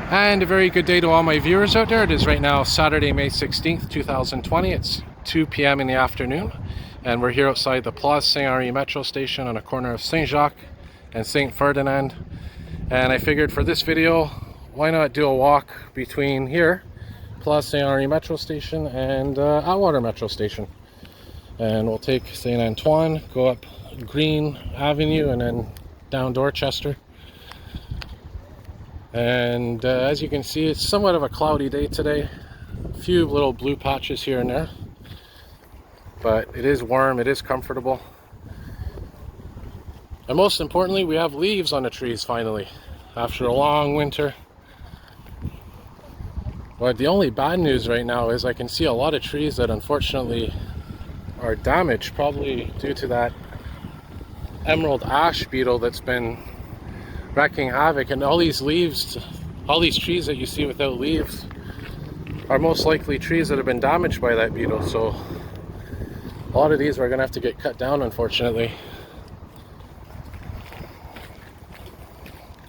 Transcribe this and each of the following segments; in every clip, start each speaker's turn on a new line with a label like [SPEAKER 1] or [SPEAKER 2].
[SPEAKER 1] And a very good day to all my viewers out there. It is right now Saturday, May 16th, 2020. It's 2 p.m. in the afternoon, and we're here outside the Place-Saint-Henri Metro Station on a corner of Saint-Jacques and Saint Ferdinand. And I figured for this video, why not do a walk between here, Place-Saint-Henri Metro Station, and Atwater Metro Station. And we'll take Saint Antoine, go up Green Avenue, and then down Dorchester. And as you can see, it's somewhat of a cloudy day today. A few little blue patches here and there, but it is warm, it is comfortable, and most importantly, we have leaves on the trees finally after a long winter. But the only bad news right now is I can see a lot of trees that unfortunately are damaged, probably due to that emerald ash beetle that's been wreaking havoc. And all these leaves, all these trees that you see without leaves are most likely trees that have been damaged by that beetle. So a lot of these are going to have to get cut down, unfortunately.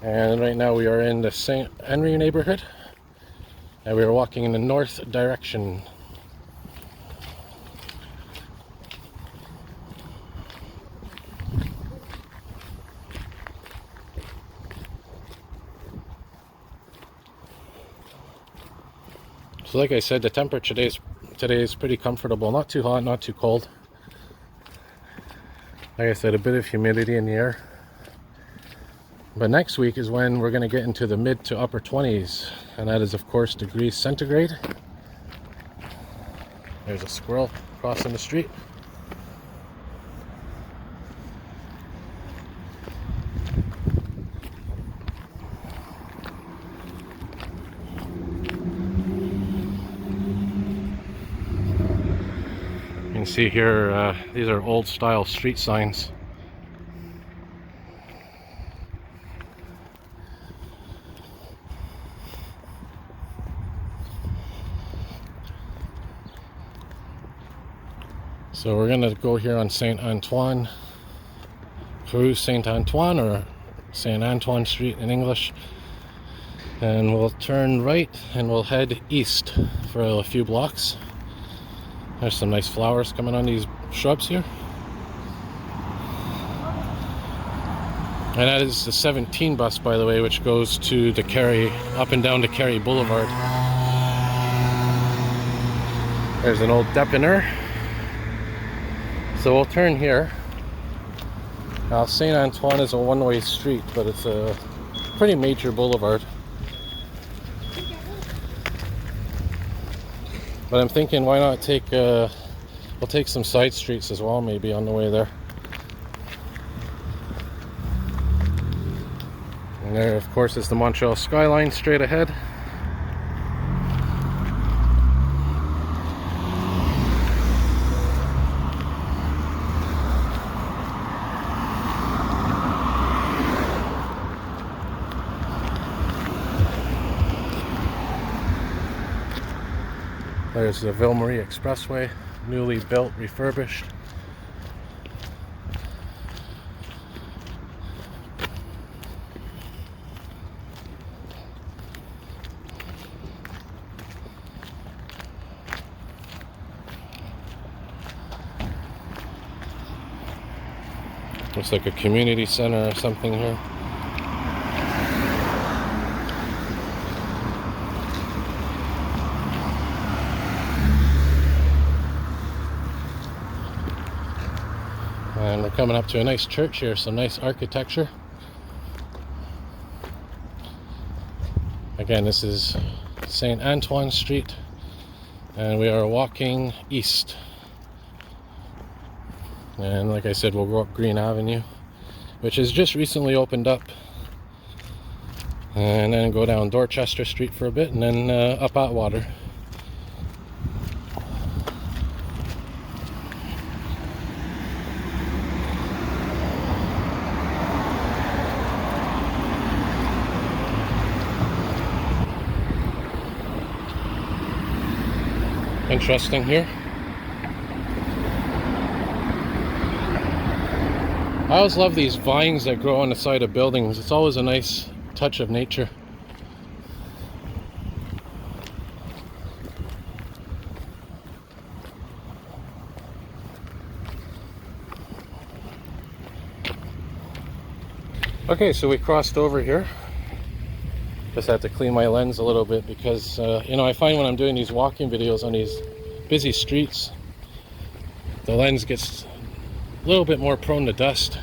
[SPEAKER 1] And right now we are in the St. Henri neighborhood, and we are walking in the north direction. So like I said, the temperature today is pretty comfortable. Not too hot, not too cold. Like I said, a bit of humidity in the air. But next week is when we're going to get into the mid to upper 20s. And that is, of course, degrees centigrade. There's a squirrel crossing the street. You can see here, these are old style street signs. So we're going to go here on Saint Antoine, Rue Saint Antoine, or Saint Antoine Street in English. And we'll turn right and we'll head east for a few blocks. There's some nice flowers coming on these shrubs here. And that is the 17 bus, by the way, which goes to the Carey, up and down to Carey Boulevard. There's an old depiner. So we'll turn here. Now Saint Antoine is a one-way street, but it's a pretty major boulevard. But I'm thinking, why not take, we'll take some side streets as well, maybe on the way there. And there, of course, is the Montreal skyline straight ahead. There's the Ville Marie Expressway, newly built, refurbished. Looks like a community center or something here. And we're coming up to a nice church here, some nice architecture. Again, this is Saint Antoine Street, and we are walking east. And like I said, we'll go up Green Avenue, which has just recently opened up, and then go down Dorchester Street for a bit, and then up Atwater. Interesting here. I always love these vines that grow on the side of buildings. It's always a nice touch of nature. Okay, so we crossed over here. Just had to clean my lens a little bit because, you know, I find when I'm doing these walking videos on these busy streets, the lens gets a little bit more prone to dust.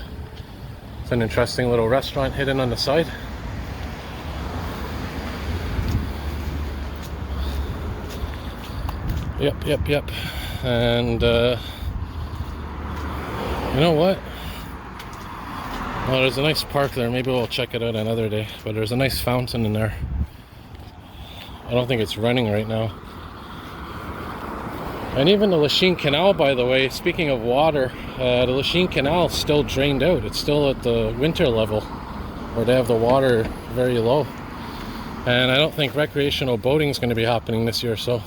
[SPEAKER 1] It's an interesting little restaurant hidden on the side. Yep. And, you know what? Well, there's a nice park there. Maybe we'll check it out another day. But there's a nice fountain in there. I don't think it's running right now. And even the Lachine Canal, by the way, speaking of water, the Lachine Canal is still drained out. It's still at the winter level, where they have the water very low. And I don't think recreational boating is going to be happening this year, so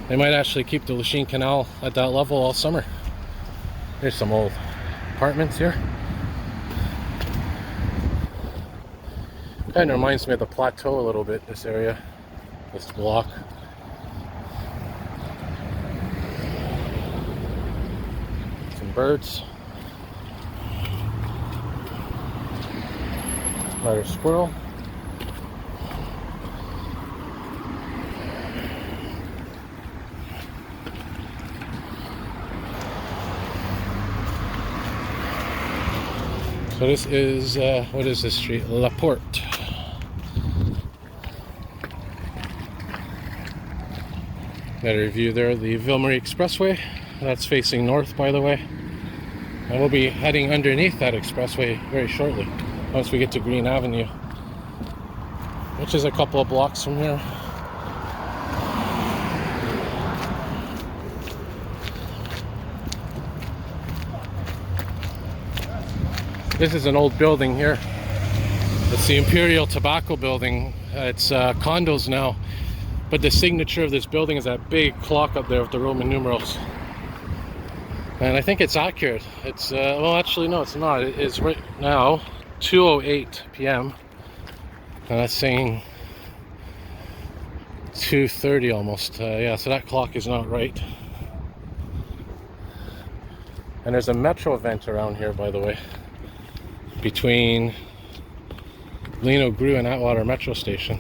[SPEAKER 1] they might actually keep the Lachine Canal at that level all summer. Here's some old apartments here. Kind of reminds me of the plateau a little bit, this area, this block. Some birds. Another squirrel. So this is, what is this street? La Porte. Got a review there of the Ville-Marie Expressway. That's facing north, by the way. And we'll be heading underneath that expressway very shortly, once we get to Green Avenue, which is a couple of blocks from here. This is an old building here. It's the Imperial Tobacco building. It's condos now. But the signature of this building is that big clock up there with the Roman numerals. And I think it's accurate. It's, well, actually, no, it's not. It is right now 2:08 p.m. And that's saying 2:30 almost. Yeah, so that clock is not right. And there's a metro vent around here, by the way, between Lino Gru and Atwater Metro Station.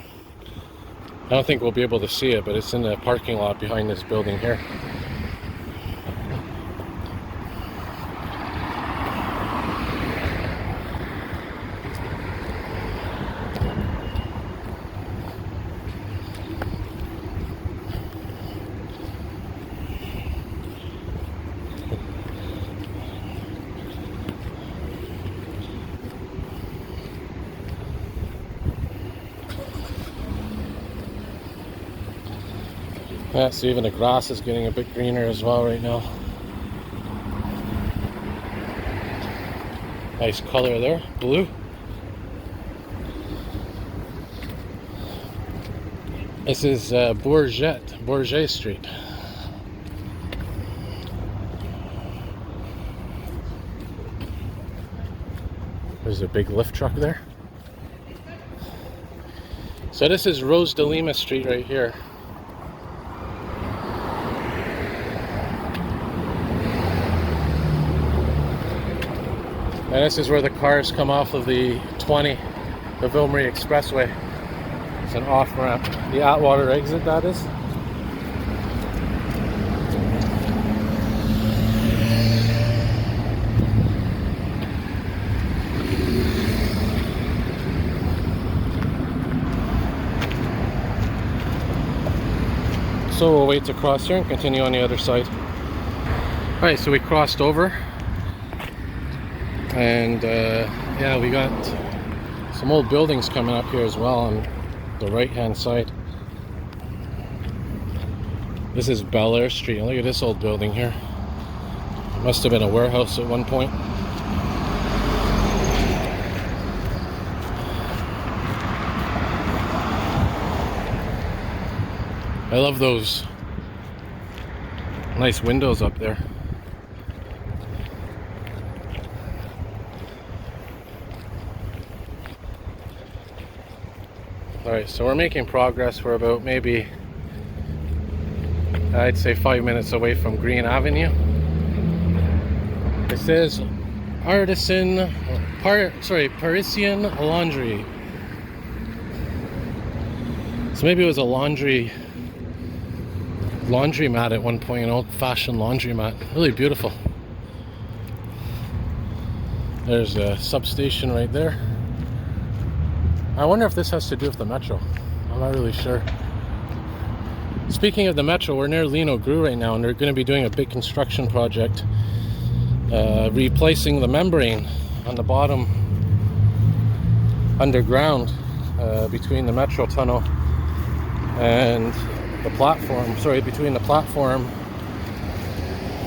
[SPEAKER 1] I don't think we'll be able to see it, but it's in the parking lot behind this building here. Yeah, so even the grass is getting a bit greener as well right now. Nice color there, blue. This is Bourget Street. There's a big lift truck there. So this is Rose de Lima Street right here. And this is where the cars come off of the 20, the Ville-Marie Expressway. It's an off-ramp. The Atwater exit, that is. So we'll wait to cross here and continue on the other side. Alright, so we crossed over. And yeah, we got some old buildings coming up here as well on the right hand side. This is Bel Air Street, and look at this old building here. It must have been a warehouse at one point. I love those nice windows up there. Alright, so we're making progress. We're about maybe, I'd say 5 minutes away from Green Avenue. It says Artisan Parisian Laundry. So maybe it was a laundromat at one point, an old-fashioned laundromat. Really beautiful. There's a substation right there. I wonder if this has to do with the metro. I'm not really sure. Speaking of the metro, we're near Lino Gru right now, and they're going to be doing a big construction project, replacing the membrane on the bottom underground between the metro tunnel and the platform. Sorry, between the platform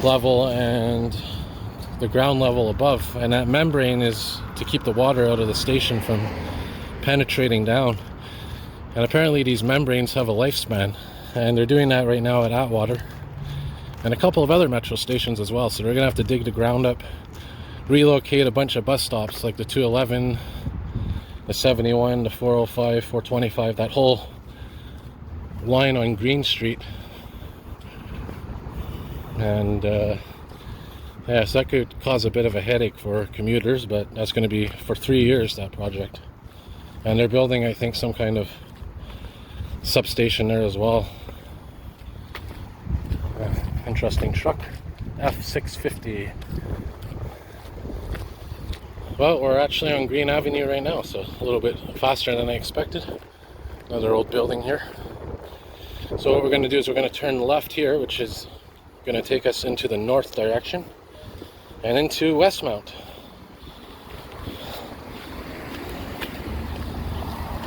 [SPEAKER 1] level and the ground level above. And that membrane is to keep the water out of the station from penetrating down. And apparently these membranes have a lifespan, and they're doing that right now at Atwater and a couple of other metro stations as well. So they're gonna have to dig the ground up, relocate a bunch of bus stops like the 211, the 71, the 405, 425, that whole line on Green Street. And yeah, so that could cause a bit of a headache for commuters, but that's going to be for 3 years, that project. And they're building, I think, some kind of substation there as well. Interesting truck, F650. Well, we're actually on Green Avenue right now, so a little bit faster than I expected. Another old building here. So what we're going to do is we're going to turn left here, which is going to take us into the north direction and into Westmount.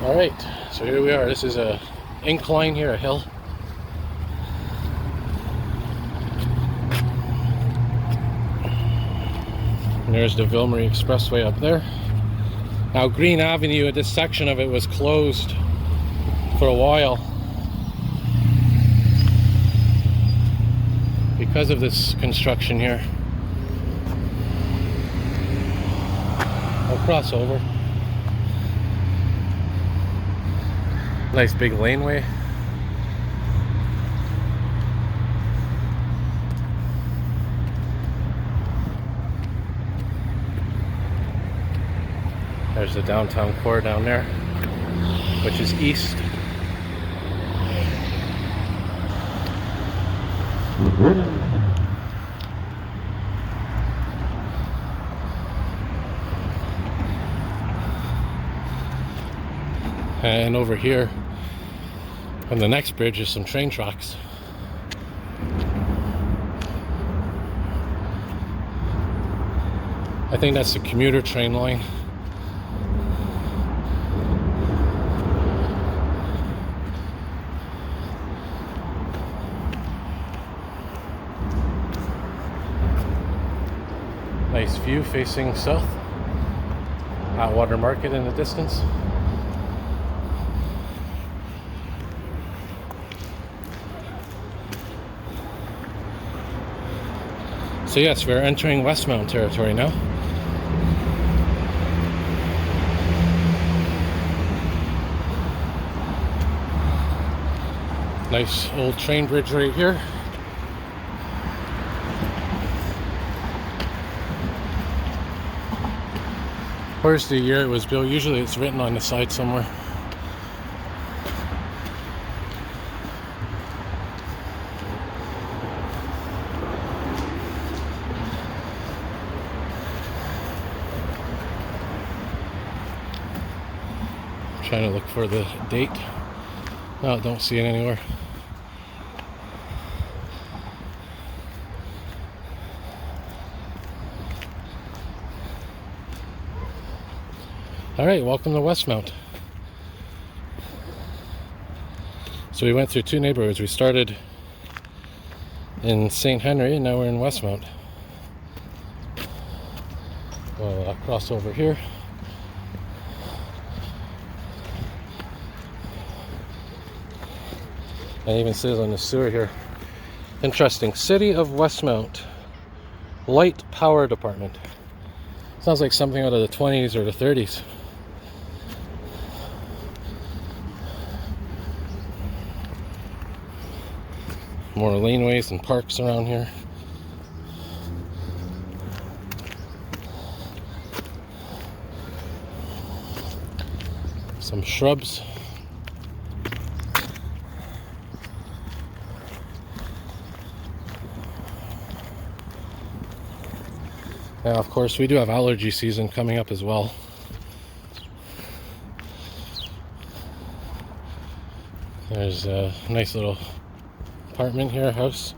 [SPEAKER 1] All right, so here we are. This is a incline here, a hill. And there's the Ville-Marie Expressway up there. Now Green Avenue, this section of it was closed for a while because of this construction here. I'll cross over. Nice big laneway. There's the downtown core down there, which is east. And over here on the next bridge is some train tracks. I think that's the commuter train line. Nice view facing south. Atwater Market in the distance. So yes, we're entering Westmount territory now. Nice old train bridge right here. Where's the year it was built? Usually it's written on the side somewhere. Trying to look for the date. No, don't see it anywhere. All right, welcome to Westmount. So we went through two neighborhoods. We started in St. Henri and now we're in Westmount. Well, I'll cross over here. And it even says on the sewer here, interesting, City of Westmount Light Power Department. Sounds like something out of the 20s or the 30s. More laneways and parks around here. Some shrubs. Now, of course, we do have allergy season coming up as well. There's a nice little apartment here, house.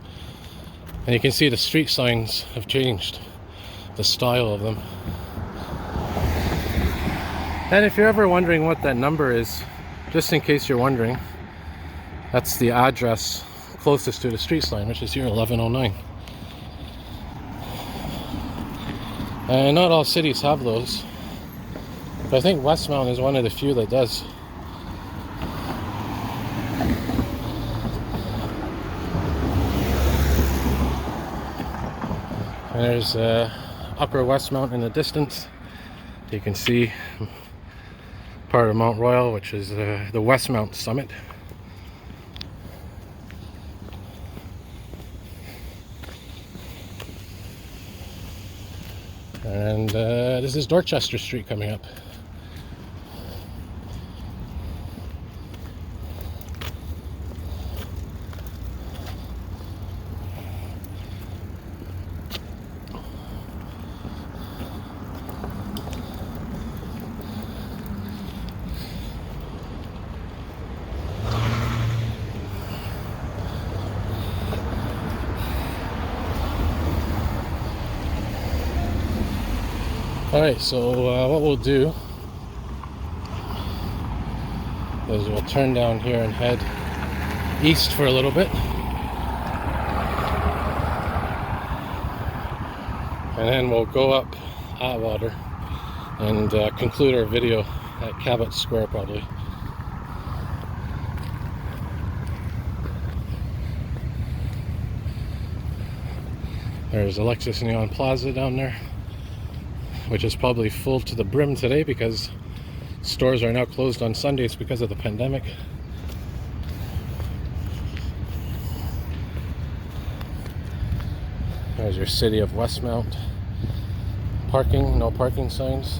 [SPEAKER 1] And you can see the street signs have changed, the style of them. And if you're ever wondering what that number is, just in case you're wondering, that's the address closest to the street sign, which is here, 1109. And not all cities have those, but I think Westmount is one of the few that does. And there's Upper Westmount in the distance. You can see part of Mount Royal, which is the Westmount summit. And this is Dorchester Street coming up. Alright, so what we'll do is we'll turn down here and head east for a little bit. And then we'll go up Atwater and conclude our video at Cabot Square probably. There's Alexis Neon Plaza down there, which is probably full to the brim today because stores are now closed on Sundays because of the pandemic. There's your city of Westmount. Parking, no parking signs.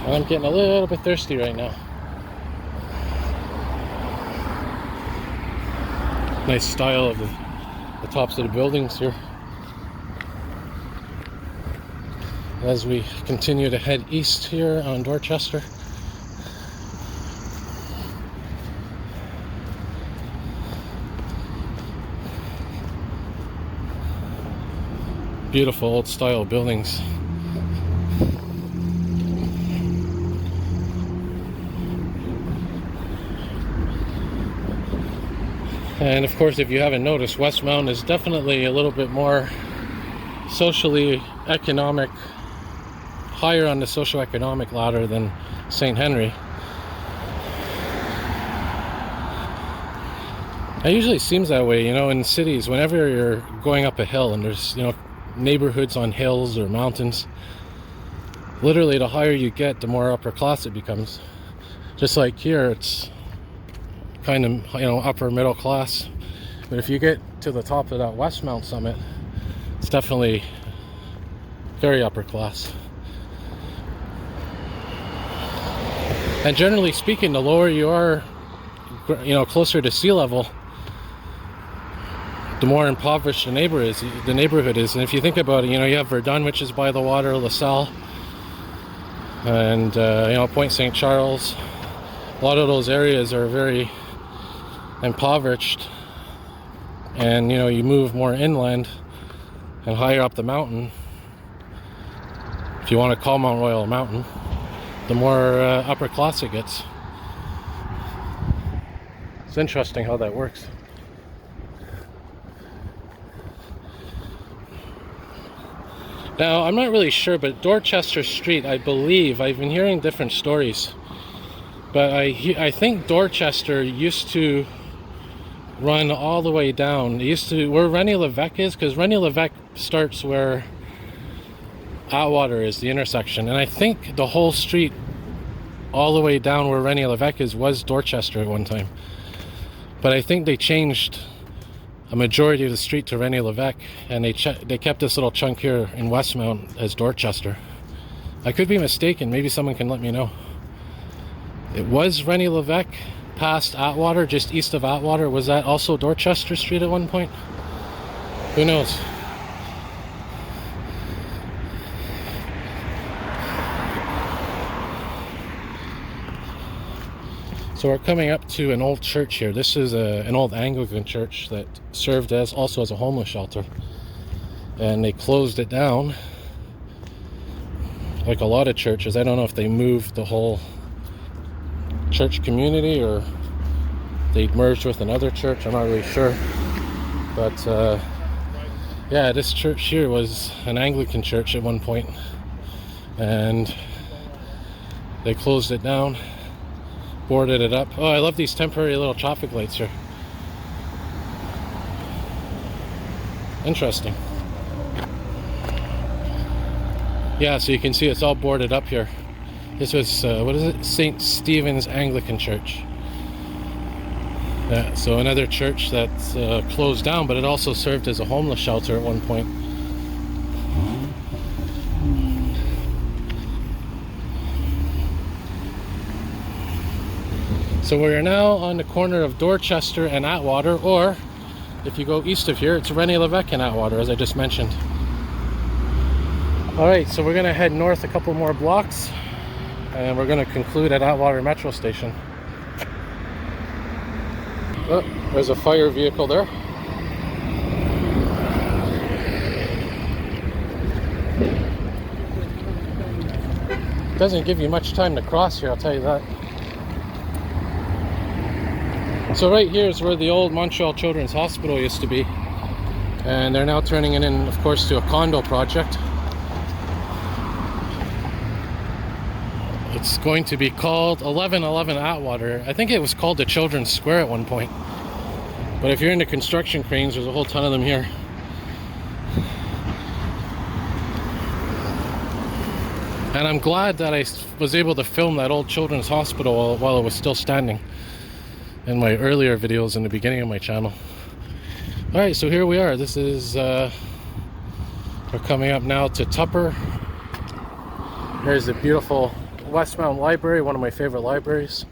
[SPEAKER 1] I'm getting a little bit thirsty right now. Nice style of the tops of the buildings here. As we continue to head east here on Dorchester. Beautiful old style buildings. And of course, if you haven't noticed, Westmount is definitely a little bit more socially economic, higher on the socioeconomic ladder than St. Henri. It usually seems that way, you know, in cities, whenever you're going up a hill and there's, you know, neighborhoods on hills or mountains, literally the higher you get, the more upper class it becomes. Just like here, it's kind of, you know, upper middle class. But if you get to the top of that Westmount summit, it's definitely very upper class. And generally speaking, the lower you are, you know, closer to sea level, the more impoverished the neighborhood is. And if you think about it, you know, you have Verdun, which is by the water, LaSalle, and you know, Point St. Charles. A lot of those areas are very impoverished, and you know, you move more inland and higher up the mountain, if you want to call Mount Royal a mountain, the more upper class it gets. It's interesting how that works. Now, I'm not really sure, but Dorchester Street, I believe, I've been hearing different stories, but I think Dorchester used to run all the way down. It used to, where René Lévesque is, because René Lévesque starts where Atwater is, the intersection, and I think the whole street all the way down where René Lévesque is was Dorchester at one time. But I think they changed a majority of the street to René Lévesque, and they kept this little chunk here in Westmount as Dorchester. I could be mistaken, maybe someone can let me know. It was René Lévesque past Atwater, just east of Atwater. Was that also Dorchester Street at one point? Who knows? So we're coming up to an old church here. This is an old Anglican church that served also as a homeless shelter, and they closed it down like a lot of churches. I don't know if they moved the whole church community or they merged with another church. I'm not really sure, but yeah, this church here was an Anglican church at one point, and they closed it down, boarded it up. Oh, I love these temporary little traffic lights here. Interesting. Yeah, so you can see it's all boarded up here. This was, what is it? St. Stephen's Anglican Church. Yeah, so another church that's closed down, but it also served as a homeless shelter at one point. So we are now on the corner of Dorchester and Atwater, or if you go east of here, it's René Lévesque and Atwater, as I just mentioned. Alright, so we're going to head north a couple more blocks, and we're going to conclude at Atwater Metro Station. Oh, there's a fire vehicle there. Doesn't give you much time to cross here, I'll tell you that. So right here is where the old Montreal Children's Hospital used to be, and they're now turning it in, of course, to a condo project. It's going to be called 1111 Atwater. I think it was called the Children's Square at one point, but if you're into construction cranes, there's a whole ton of them here. And I'm glad that I was able to film that old children's hospital while it was still standing in my earlier videos in the beginning of my channel. Alright, so here we are. This is, we're coming up now to Tupper. There's the beautiful Westmount Library, one of my favorite libraries.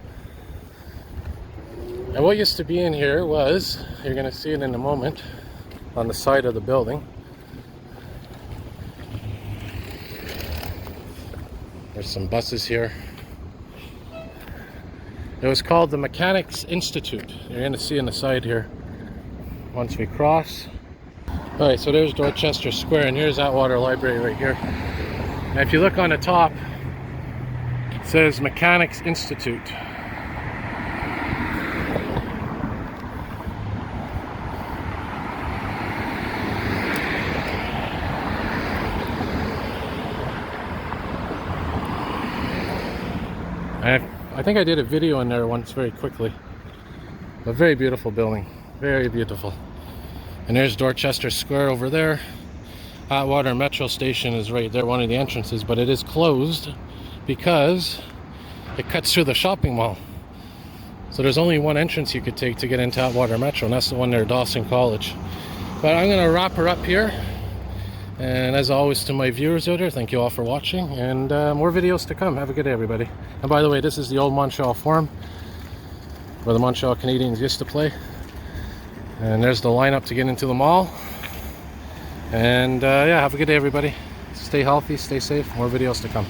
[SPEAKER 1] And what used to be in here was, you're going to see it in a moment, on the side of the building. There's some buses here. It was called the Mechanics Institute. You're going to see on the side here once we cross. Alright, so there's Dorchester Square, and here's Atwater Library right here. And if you look on the top, it says Mechanics Institute. I think I did a video in there once very quickly. A very beautiful building. Very beautiful. And there's Dorchester Square over there. Atwater Metro Station is right there, one of the entrances, but it is closed because it cuts through the shopping mall. So there's only one entrance you could take to get into Atwater Metro, and that's the one near Dawson College. But I'm going to wrap her up here. And as always, to my viewers out there, thank you all for watching, and more videos to come. Have a good day, everybody. And by the way, this is the old Montreal Forum where the Montreal Canadiens used to play. And there's the lineup to get into the mall. And yeah, have a good day, everybody. Stay healthy, stay safe. More videos to come.